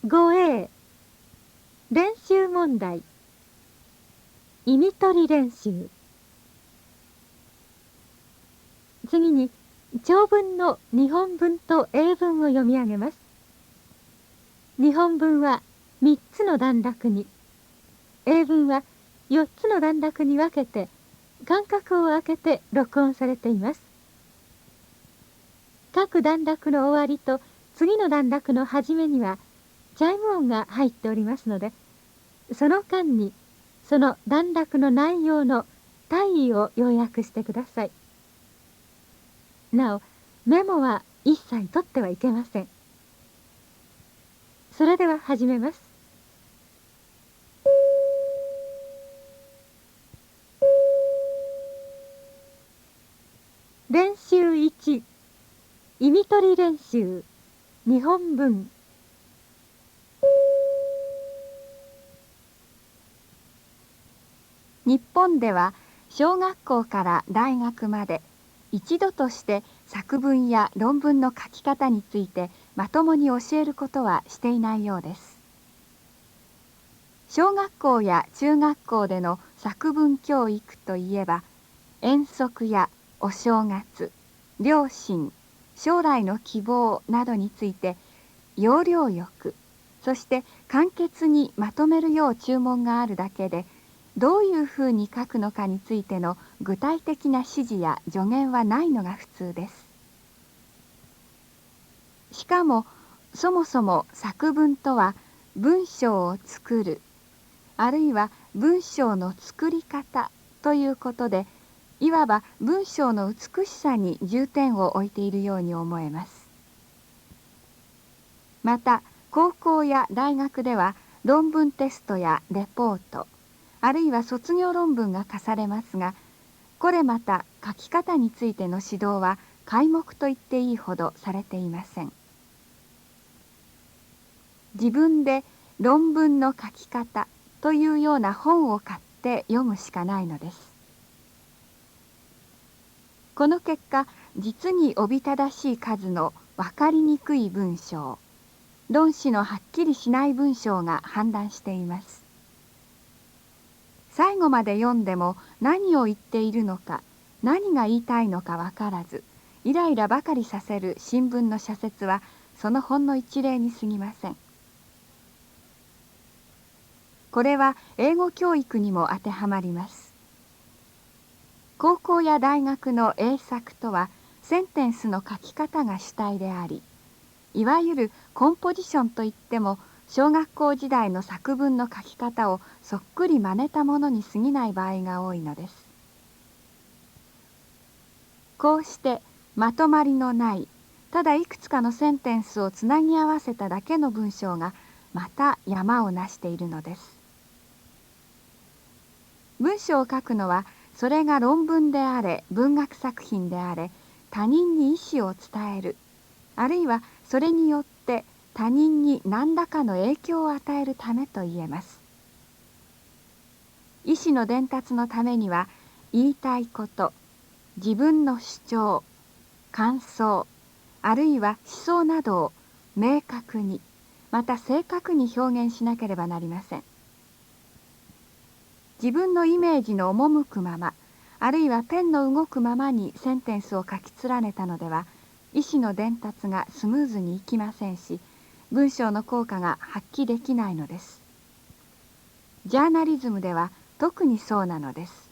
5a 練習問題。意味取り練習。次に長文の日本文と英文を読み上げます。日本文は3つの段落に、英文は4つの段落に分けて間隔を空けて録音されています。各段落の終わりと次の段落の始めにはチャイム音が入っておりますので、その間にその段落の内容の大意を要約してください。なお、メモは一切取ってはいけません。それでは始めます。練習1、意味取り練習、日本文。日本では小学校から大学まで一度として作文や論文の書き方についてまともに教えることはしていないようです。小学校や中学校での作文教育といえば、遠足やお正月、両親、将来の希望などについて要領よく、そして簡潔にまとめるよう注文があるだけで、どういうふうに書くのかについての具体的な指示や助言はないのが普通です。しかもそもそも作文とは文章を作る、あるいは文章の作り方ということで、いわば文章の美しさに重点を置いているように思えます。また高校や大学では論文テストやレポート、あるいは卒業論文が課されますが、これまた書き方についての指導は皆目と言っていいほどされていません。自分で論文の書き方というような本を買って読むしかないのです。この結果、実におびただしい数の分かりにくい文章、論旨のはっきりしない文章が氾濫しています。最後まで読んでも何を言っているのか、何が言いたいのか分からず、イライラばかりさせる新聞の社説はそのほんの一例に過ぎません。これは英語教育にも当てはまります。高校や大学の英作とはセンテンスの書き方が主体であり、いわゆるコンポジションといっても小学校時代の作文の書き方をそっくり真似たものに過ぎない場合が多いのです。こうしてまとまりのない、ただいくつかのセンテンスをつなぎ合わせただけの文章がまた山をなしているのです。文章を書くのは、それが論文であれ文学作品であれ、他人に意思を伝える、あるいはそれによって他人に何らかの影響を与えるためと言えます。意思の伝達のためには、言いたいこと、自分の主張、感想、あるいは思想などを明確に、また正確に表現しなければなりません。自分のイメージの赴くまま、あるいはペンの動くままにセンテンスを書き連ねたのでは、意思の伝達がスムーズにいきませんし、文章の効果が発揮できないのです。ジャーナリズムでは特にそうなのです。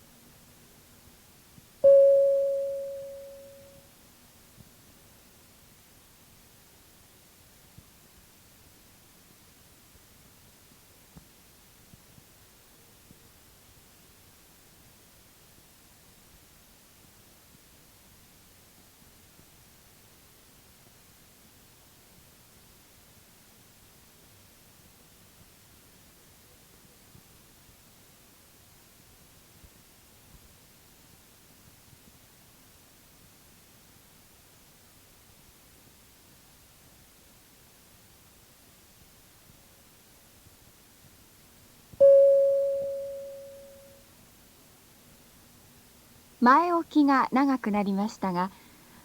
前置きが長くなりましたが、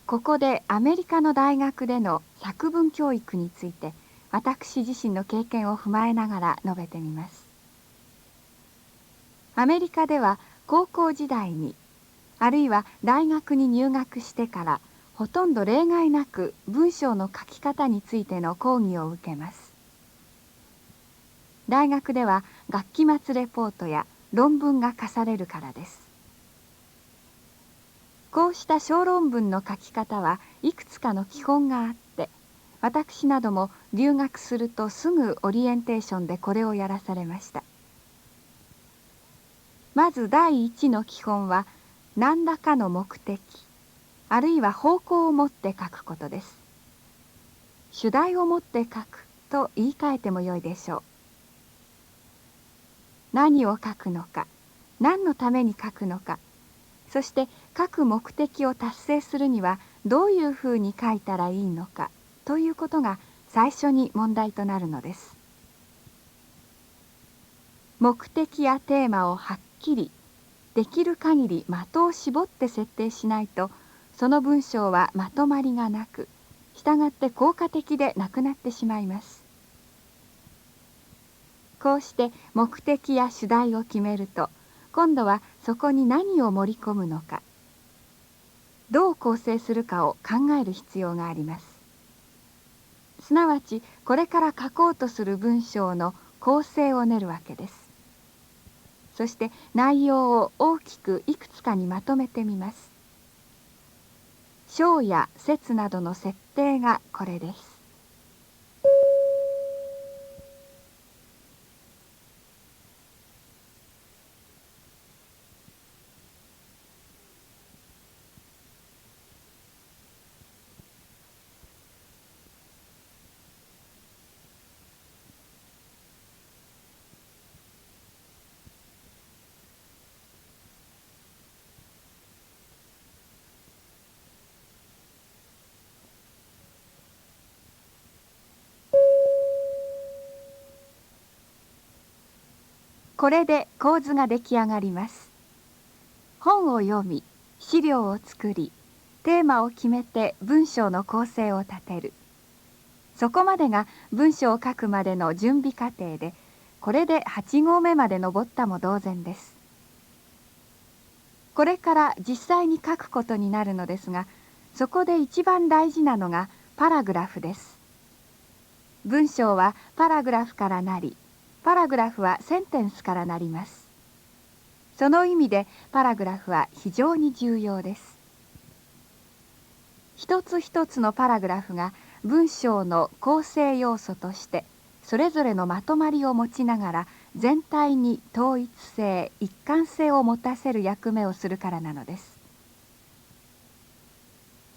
ここでアメリカの大学での作文教育について私自身の経験を踏まえながら述べてみます。アメリカでは高校時代に、あるいは大学に入学してからほとんど例外なく文章の書き方についての講義を受けます。大学では学期末レポートや論文が課されるからです。こうした小論文の書き方はいくつかの基本があって、私なども留学するとすぐオリエンテーションでこれをやらされました。まず第一の基本は、何らかの目的、あるいは方向を持って書くことです。主題を持って書くと言い換えてもよいでしょう。何を書くのか、何のために書くのか、そして書く目的を達成するにはどういうふうに書いたらいいのかということが最初に問題となるのです。目的やテーマをはっきり、できる限り的を絞って設定しないと、その文章はまとまりがなく、したがって効果的でなくなってしまいます。こうして目的や主題を決めると、今度はそこに何を盛り込むのか、どう構成するかを考える必要があります。すなわちこれから書こうとする文章の構成を練るわけです。そして内容を大きくいくつかにまとめてみます。章や節などの設定がこれです。これで構図が出来上がります。本を読み、資料を作り、テーマを決めて文章の構成を立てる。そこまでが文章を書くまでの準備過程で、これで8合目まで登ったも同然です。これから実際に書くことになるのですが、そこで一番大事なのがパラグラフです。文章はパラグラフからなり、パラグラフはセンテンスからなります。その意味でパラグラフは非常に重要です。一つ一つのパラグラフが文章の構成要素としてそれぞれのまとまりを持ちながら全体に統一性、一貫性を持たせる役目をするからなのです。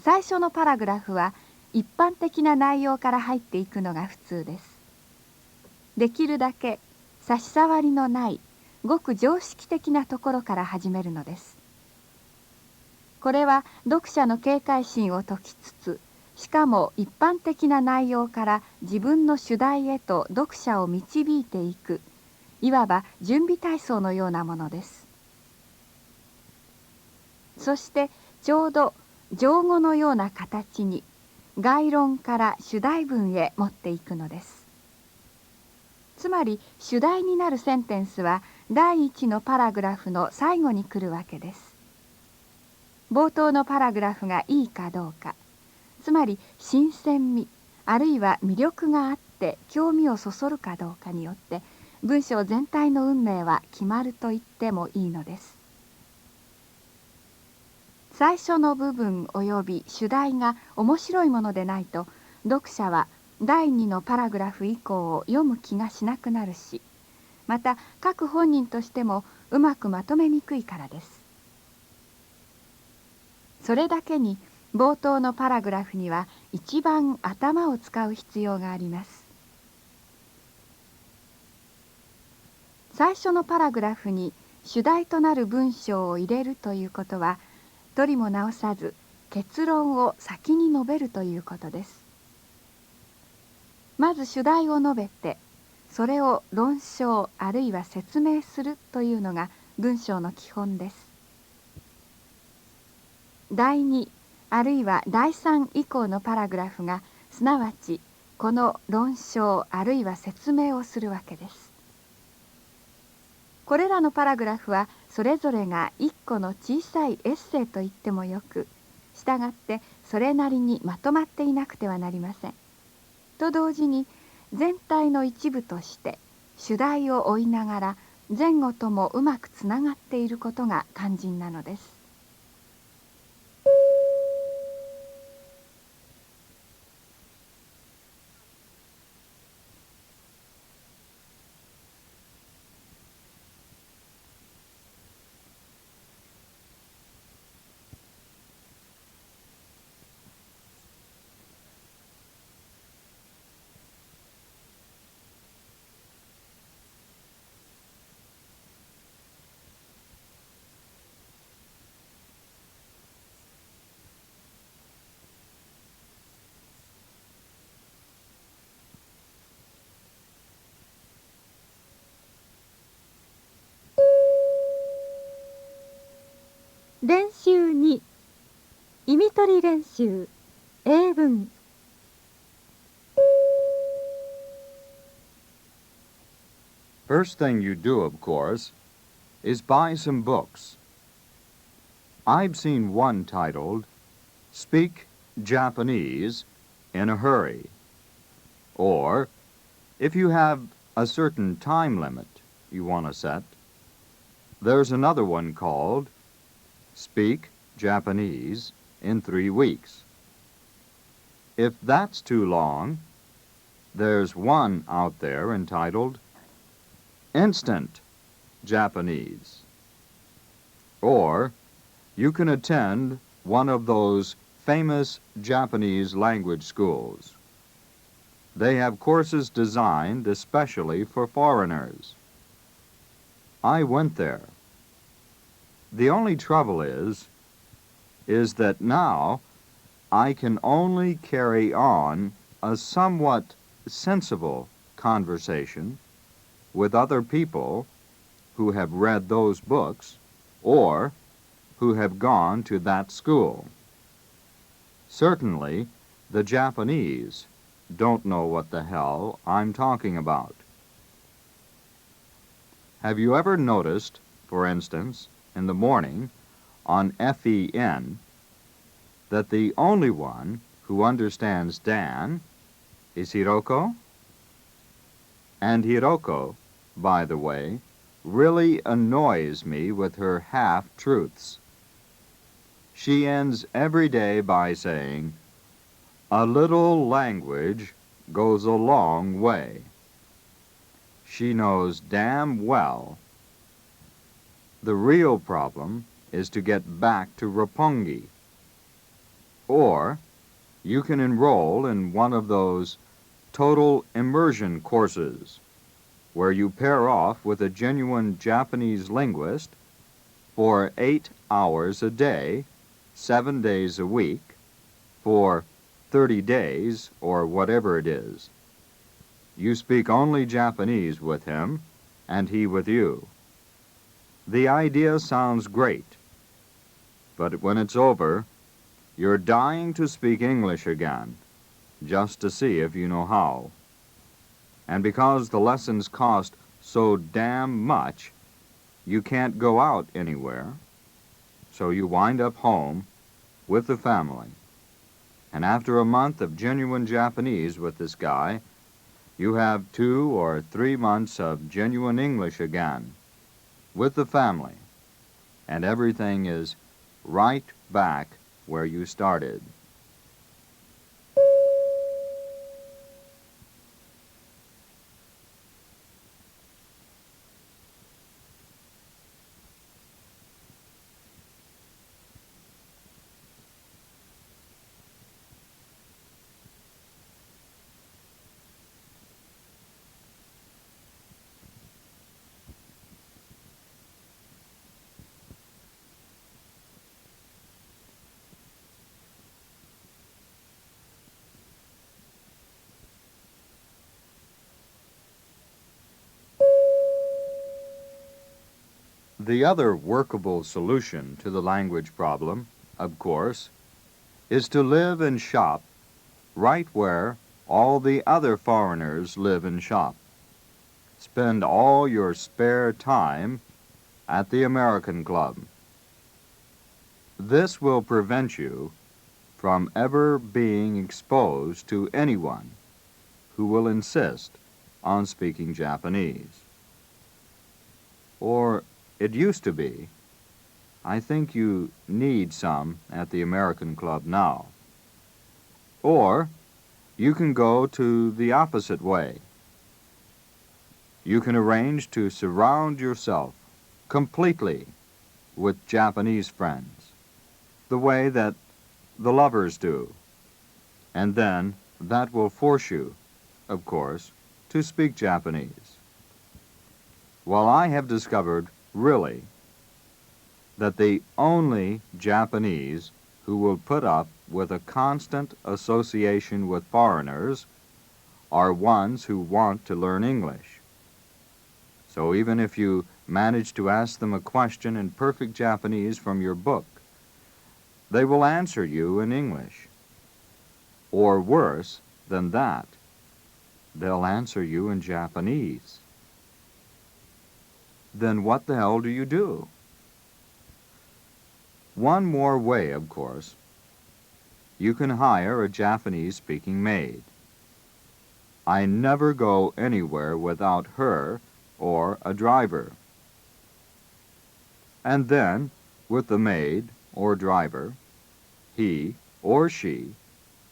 最初のパラグラフは一般的な内容から入っていくのが普通です。できるだけ差し障りのないごく常識的なところから始めるのです。これは読者の警戒心を解きつつ、しかも一般的な内容から自分の主題へと読者を導いていく、いわば準備体操のようなものです。そしてちょうど上語のような形に概論から主題文へ持っていくのです。つまり主題になるセンテンスは第一のパラグラフの最後に来るわけです。冒頭のパラグラフがいいかどうか、つまり新鮮味、あるいは魅力があって興味をそそるかどうかによって文章全体の運命は決まると言ってもいいのです。最初の部分および主題が面白いものでないと、読者は第2のパラグラフ以降を読む気がしなくなるし、また書く本人としてもうまくまとめにくいからです。それだけに冒頭のパラグラフには一番頭を使う必要があります。最初のパラグラフに主題となる文章を入れるということは、取りも直さず結論を先に述べるということです。まず主題を述べて、それを論証あるいは説明するというのが文章の基本です。第2あるいは第3以降のパラグラフが、すなわちこの論証あるいは説明をするわけです。これらのパラグラフはそれぞれが一個の小さいエッセイと言ってもよく、したがってそれなりにまとまっていなくてはなりません。と同時に全体の一部として主題を追いながら前後ともうまくつながっていることが肝心なのです。練習2、意味取り練習、英文。First thing you do, of course, is buy some books. I've seen one titled, Speak Japanese in a Hurry. Or, if you have a certain time limit you want to set, there's another one called, Speak Japanese in 3 weeks. If that's too long, there's one out there entitled, Instant Japanese. Or you can attend one of those famous Japanese language schools. They have courses designed especially for foreigners. I went there. The only trouble is that now I can only carry on a somewhat sensible conversation with other people who have read those books or who have gone to that school. Certainly, the Japanese don't know what the hell I'm talking about. Have you ever noticed, for instance, in the morning on FEN, that the only one who understands Dan is Hiroko? And Hiroko, by the way, really annoys me with her half-truths. She ends every day by saying, "A little language goes a long way." She knows damn well the real problem is to get back to Roppongi. Or you can enroll in one of those total immersion courses where you pair off with a genuine Japanese linguist for 8 hours a day, 7 days a week, for 30 days or whatever it is. You speak only Japanese with him, and he with you. The idea sounds great, but when it's over, you're dying to speak English again, just to see if you know how. And because the lessons cost so damn much, you can't go out anywhere, so you wind up home with the family. And after a month of genuine Japanese with this guy, you have 2 or 3 months of genuine English again with the family, and everything is right back where you started. The other workable solution to the language problem, of course, is to live and shop right where all the other foreigners live and shop. Spend all your spare time at the American Club. This will prevent you from ever being exposed to anyone who will insist on speaking Japanese. Or it used to be. I think you need some at the American Club now. Or you can go to the opposite way. You can arrange to surround yourself completely with Japanese friends, the way that the lovers do, and then that will force you, of course, to speak Japanese. Well, I have discovered, really, that the only Japanese who will put up with a constant association with foreigners are ones who want to learn English. So even if you manage to ask them a question in perfect Japanese from your book, they will answer you in English. Or worse than that, they'll answer you in Japanese. Then what the hell do you do? One more way, of course. You can hire a Japanese-speaking maid. I never go anywhere without her or a driver. And then, with the maid or driver, he or she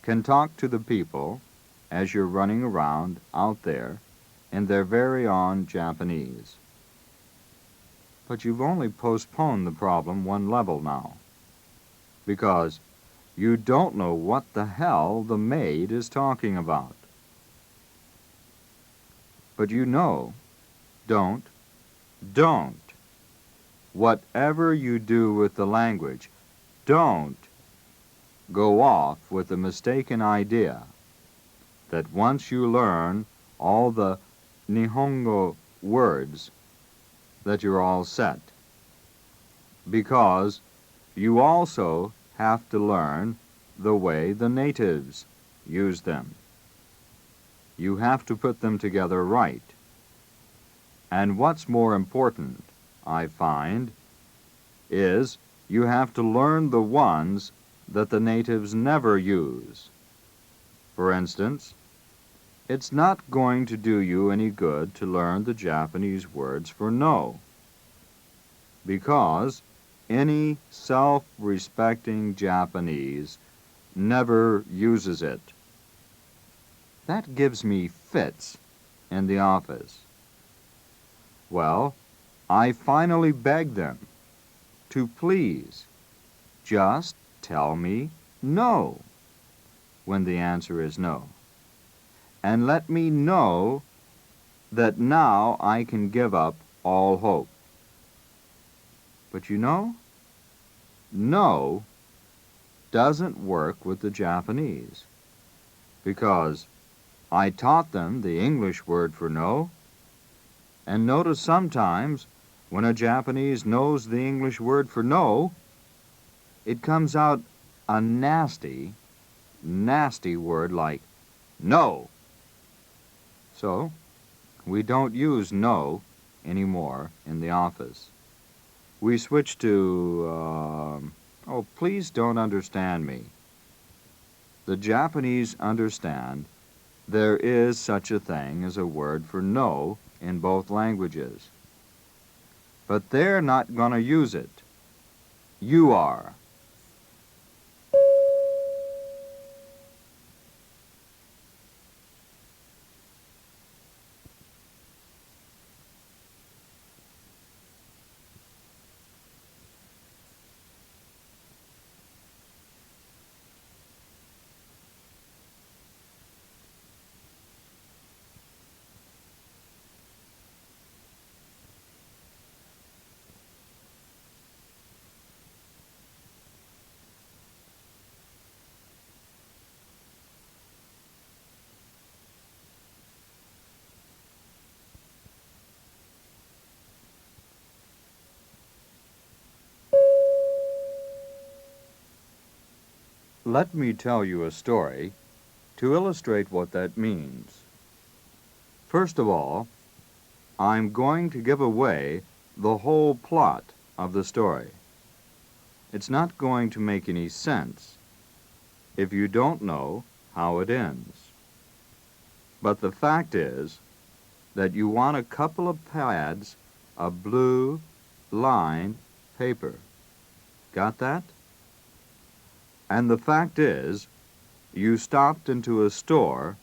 can talk to the people as you're running around out there in their very own Japanese. But you've only postponed the problem one level now, because you don't know what the hell the maid is talking about. But you know, don't. Whatever you do with the language, don't go off with the mistaken idea that once you learn all the Nihongo words that you're all set. Because you also have to learn the way the natives use them. You have to put them together right. And what's more important, I find, is you have to learn the ones that the natives never use. For instance, it's not going to do you any good to learn the Japanese words for no, because any self-respecting Japanese never uses it. That gives me fits in the office. Well, I finally begged them to please just tell me no when the answer is no, and let me know that now I can give up all hope. But you know, no doesn't work with the Japanese, because I taught them the English word for no, and notice sometimes when a Japanese knows the English word for no, it comes out a nasty word like no. So, we don't use no anymore in the office. We switch to, oh, please don't understand me. The Japanese understand there is such a thing as a word for no in both languages. But they're not going to use it. You are. Let me tell you a story to illustrate what that means. First of all, I'm going to give away the whole plot of the story. It's not going to make any sense if you don't know how it ends. But the fact is that you want a couple of pads of blue lined paper. Got that? And the fact is, you stopped into a store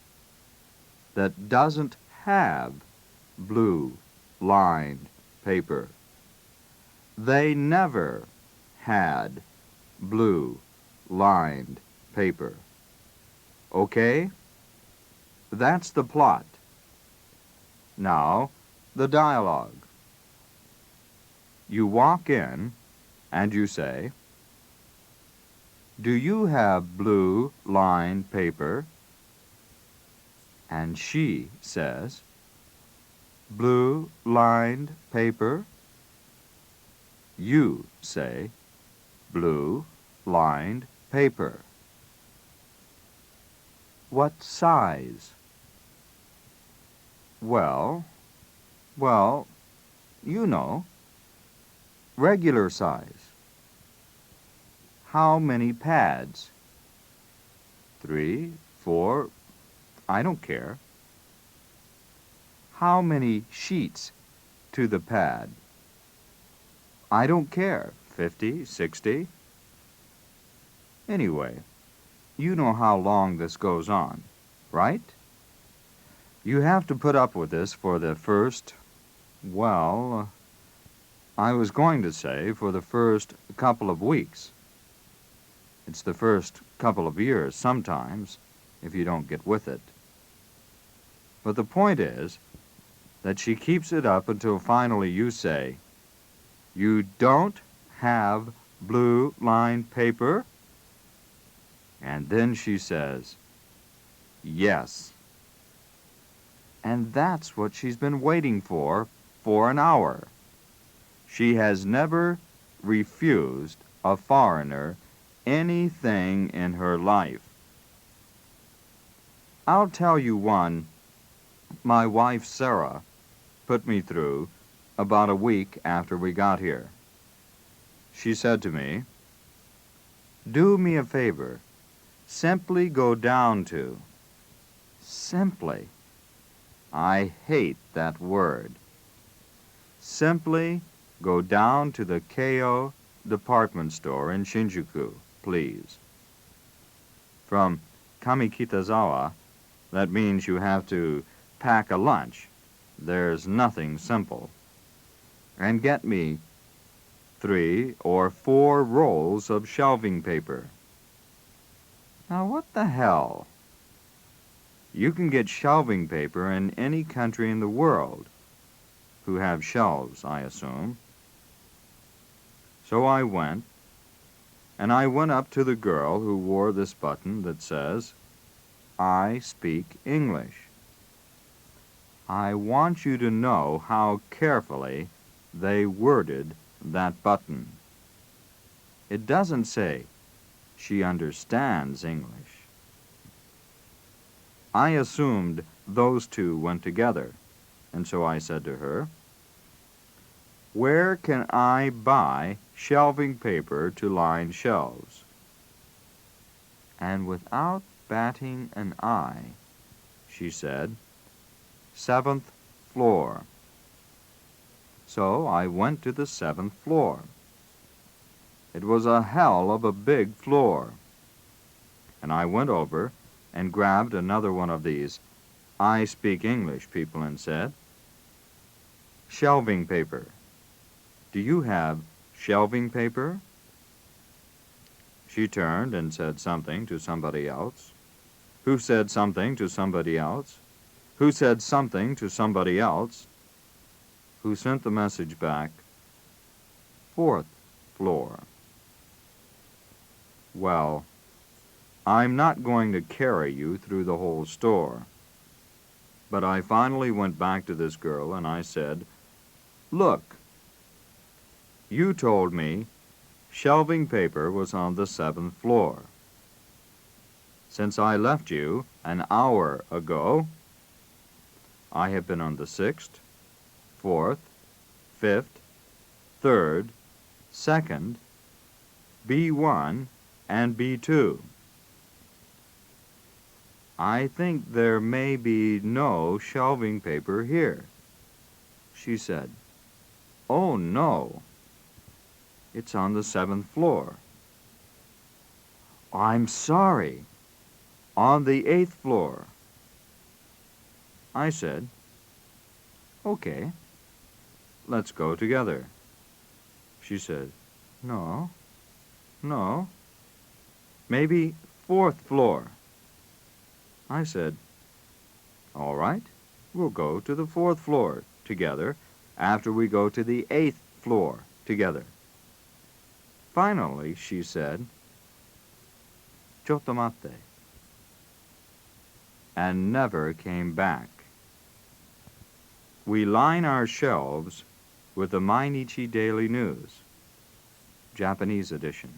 that doesn't have blue lined paper. They never had blue lined paper. Okay? That's the plot. Now, the dialogue. You walk in and you say, "Do you have blue lined paper?" And she says, "Blue lined paper?" You say, "Blue lined paper." What size? Well, you know, regular size. How many pads? 3, 4, I don't care. How many sheets to the pad? I don't care, 50, 60. Anyway, you know how long this goes on, right? You have to put up with this for the first, I was going to say for the first couple of weeks. It's the first couple of years sometimes, if you don't get with it. But the point is that she keeps it up until finally you say, "You don't have blue lined paper?" And then she says, "Yes." And that's what she's been waiting for an hour. She has never refused a foreigner anything in her life. I'll tell you one my wife Sarah put me through about a week after we got here. She said to me, "Do me a favor, simply go down to," simply, I hate that word, simply go down to the Keio department store in Shinjuku, please. From Kamikitazawa, that means you have to pack a lunch. There's nothing simple. And get me 3 or 4 rolls of shelving paper. Now what the hell? You can get shelving paper in any country in the world who have shelves, I assume. So I went, and I went up to the girl who wore this button that says, "I speak English." I want you to know how carefully they worded that button. It doesn't say, "She understands English." I assumed those two went together, and so I said to her, "Where can I buy shelving paper to line shelves?" And without batting an eye, she said, "7th floor." So I went to the 7th floor. It was a hell of a big floor. And I went over and grabbed another one of these "I speak English" people and said, "Shelving paper. Do you have shelving paper?" She turned and said something to somebody else, who said something to somebody else, who said something to somebody else, who sent the message back, "4th floor." Well, I'm not going to carry you through the whole store. But I finally went back to this girl and I said, "Look, you told me shelving paper was on the 7th floor. since I left you an hour ago. I have been on the 6th, 4th, 5th, 3rd, 2nd, B1, and B2. I think there may be no shelving paper here, she said. Oh, no. It's on the 7th floor. I'm sorry. On the 8th floor. I said, okay, let's go together. She said, no, maybe 4th floor. I said, all right, we'll go to the 4th floor together after we go to the 8th floor together. Finally, she said, ちょっと待って, and never came back. We line our shelves with the Mainichi Daily News, Japanese edition.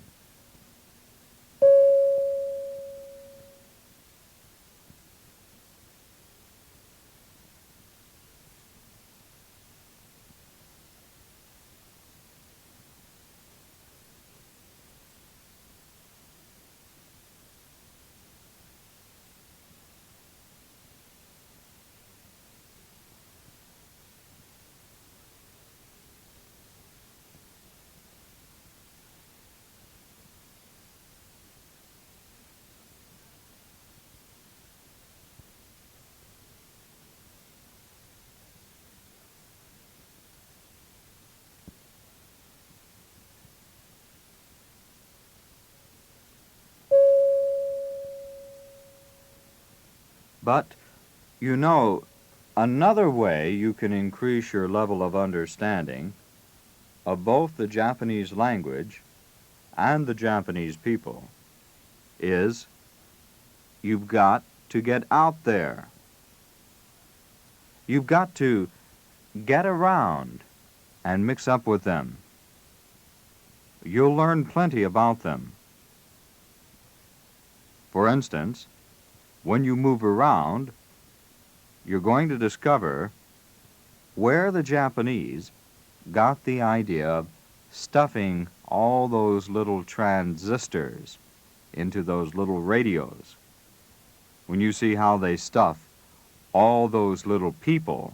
But, you know, another way you can increase your level of understanding of both the Japanese language and the Japanese people is you've got to get out there. You've got to get around and mix up with them. You'll learn plenty about them. For instance, when you move around, you're going to discover where the Japanese got the idea of stuffing all those little transistors into those little radios. When you see how they stuff all those little people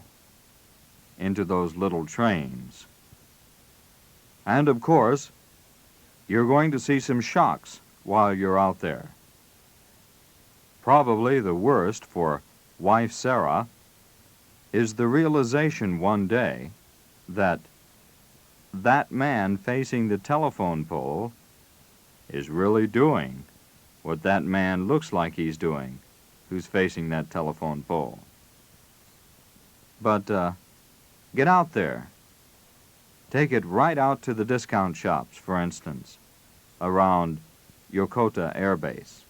into those little trains. And of course, you're going to see some shocks while you're out there. Probably the worst for wife Sarah is the realization one day that that man facing the telephone pole is really doing what that man looks like he's doing who's facing that telephone pole. But get out there. Take it right out to the discount shops, for instance, around Yokota Air Base.